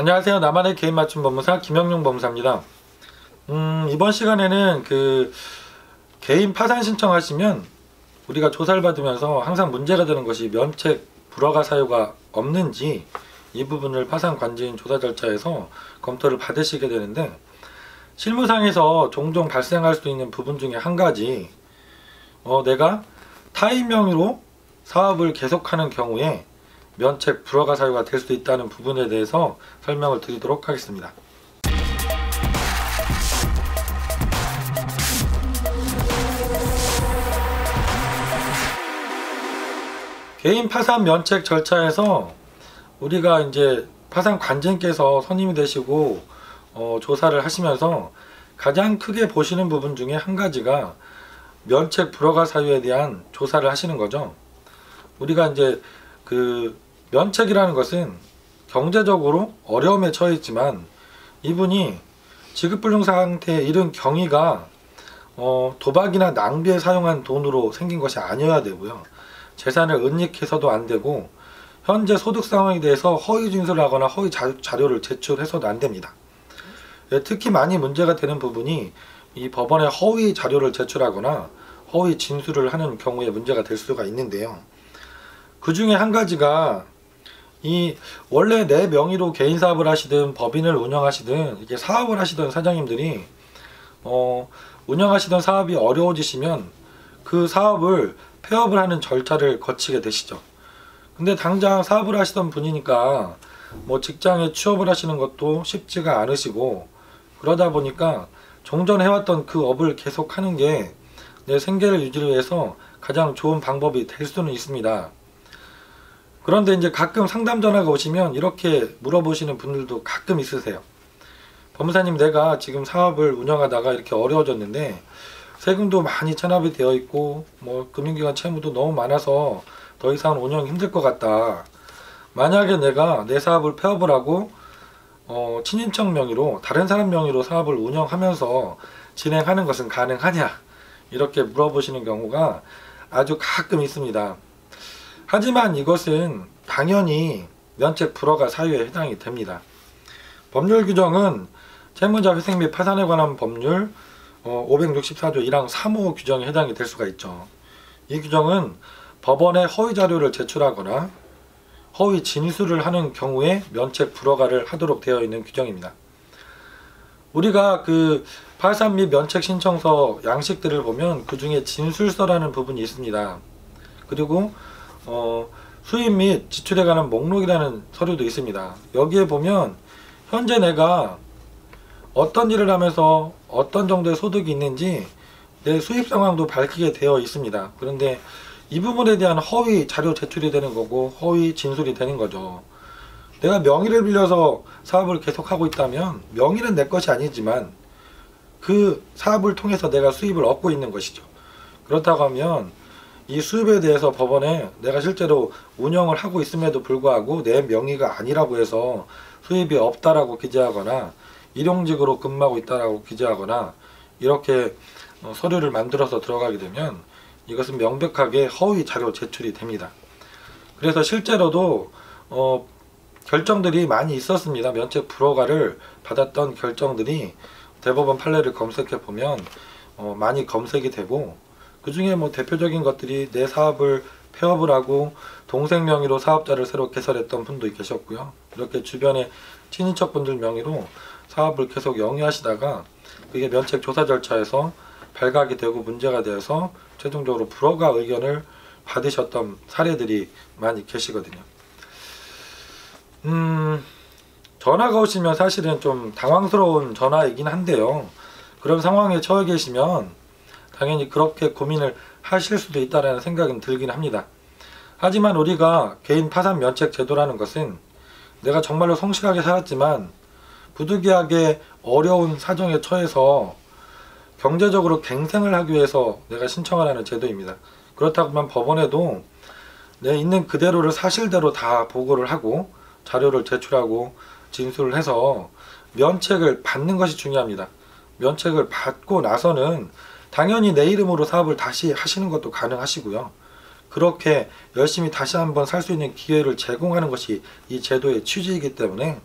안녕하세요. 나만의 개인 맞춤 법무사 김영용 법무사입니다. 이번 시간에는 개인 파산 신청하시면 우리가 조사를 받으면서 항상 문제가 되는 것이 면책 불허가 사유가 없는지 이 부분을 파산 관리인 조사 절차에서 검토를 받으시게 되는데, 실무상에서 종종 발생할 수 있는 부분 중에 한 가지, 내가 타인 명의로 사업을 계속하는 경우에 면책 불허가 사유가 될 수 있다는 부분에 대해서 설명을 드리도록 하겠습니다. 개인 파산 면책 절차에서 우리가 이제 파산 관진께서 선임이 되시고 조사를 하시면서 가장 크게 보시는 부분 중에 한 가지가 면책 불허가 사유에 대한 조사를 하시는 거죠. 우리가 이제 면책이라는 것은 경제적으로 어려움에 처해 있지만 이분이 지급불능 상태에 이른 경위가 도박이나 낭비에 사용한 돈으로 생긴 것이 아니어야 되고요. 재산을 은닉해서도 안 되고, 현재 소득 상황에 대해서 허위 진술을 하거나 허위 자료를 제출해서도 안 됩니다. 특히 많이 문제가 되는 부분이 이 법원에 허위 자료를 제출하거나 허위 진술을 하는 경우에 문제가 될 수가 있는데요. 그 중에 한 가지가 원래 내 명의로 개인 사업을 하시든 법인을 운영하시든 이게 사업을 하시던 사장님들이 운영하시던 사업이 어려워지시면 그 사업을 폐업을 하는 절차를 거치게 되시죠. 근데 당장 사업을 하시던 분이니까 직장에 취업을 하시는 것도 쉽지가 않으시고, 그러다 보니까 종전 해왔던 그 업을 계속하는 게 내 생계를 유지를 위해서 가장 좋은 방법이 될 수는 있습니다. 그런데 이제 가끔 상담 전화가 오시면 이렇게 물어보시는 분들도 가끔 있으세요. 법무사님, 내가 지금 사업을 운영하다가 이렇게 어려워졌는데 세금도 많이 체납이 되어 있고 금융기관 채무도 너무 많아서 더 이상은 운영이 힘들 것 같다. 만약에 내가 내 사업을 폐업을 하고 친인척 명의로, 다른 사람 명의로 사업을 운영하면서 진행하는 것은 가능하냐, 이렇게 물어보시는 경우가 아주 가끔 있습니다. 하지만 이것은 당연히 면책 불허가 사유에 해당이 됩니다. 법률 규정은 채무자 회생 및 파산에 관한 법률 564조 1항 3호 규정에 해당이 될 수가 있죠. 이 규정은 법원에 허위 자료를 제출하거나 허위 진술을 하는 경우에 면책 불허가를 하도록 되어 있는 규정입니다. 우리가 파산 및 면책 신청서 양식들을 보면 그 중에 진술서라는 부분이 있습니다. 그리고 수입 및 지출에 관한 목록이라는 서류도 있습니다. 여기에 보면 현재 내가 어떤 일을 하면서 어떤 정도의 소득이 있는지 내 수입 상황도 밝히게 되어 있습니다. 그런데 이 부분에 대한 허위 자료 제출이 되는 거고 허위 진술이 되는 거죠. 내가 명의를 빌려서 사업을 계속하고 있다면 명의는 내 것이 아니지만 그 사업을 통해서 내가 수입을 얻고 있는 것이죠. 그렇다고 하면 이 수입에 대해서 법원에 내가 실제로 운영을 하고 있음에도 불구하고 내 명의가 아니라고 해서 수입이 없다라고 기재하거나 일용직으로 근무하고 있다라고 기재하거나 이렇게 서류를 만들어서 들어가게 되면 이것은 명백하게 허위 자료 제출이 됩니다. 그래서 실제로도 결정들이 많이 있었습니다. 면책 불허가를 받았던 결정들이 대법원 판례를 검색해 보면 많이 검색이 되고, 그 중에 대표적인 것들이 내 사업을 폐업을 하고 동생 명의로 사업자를 새로 개설했던 분도 계셨고요. 이렇게 주변에 친인척 분들 명의로 사업을 계속 영위하시다가 그게 면책 조사 절차에서 발각이 되고 문제가 되어서 최종적으로 불허가 의견을 받으셨던 사례들이 많이 계시거든요. 전화가 오시면 사실은 좀 당황스러운 전화이긴 한데요. 그런 상황에 처해 계시면 당연히 그렇게 고민을 하실 수도 있다는 생각은 들긴 합니다. 하지만 우리가 개인 파산 면책 제도라는 것은 내가 정말로 성실하게 살았지만 부득이하게 어려운 사정에 처해서 경제적으로 갱생을 하기 위해서 내가 신청을 하는 제도입니다. 그렇다고 하면 법원에도 내 있는 그대로를 사실대로 다 보고를 하고 자료를 제출하고 진술을 해서 면책을 받는 것이 중요합니다. 면책을 받고 나서는 당연히 내 이름으로 사업을 다시 하시는 것도 가능하시고요. 그렇게 열심히 다시 한번 살 수 있는 기회를 제공하는 것이 이 제도의 취지이기 때문에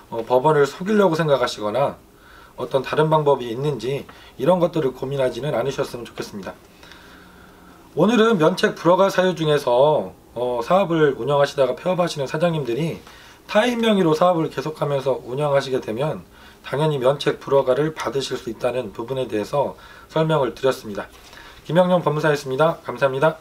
법원을 속이려고 생각하시거나 어떤 다른 방법이 있는지 이런 것들을 고민하지는 않으셨으면 좋겠습니다. 오늘은 면책 불허가 사유 중에서 사업을 운영하시다가 폐업하시는 사장님들이 타인 명의로 사업을 계속하면서 운영하시게 되면 당연히 면책 불허가를 받으실 수 있다는 부분에 대해서 설명을 드렸습니다. 김영룡 법무사였습니다. 감사합니다.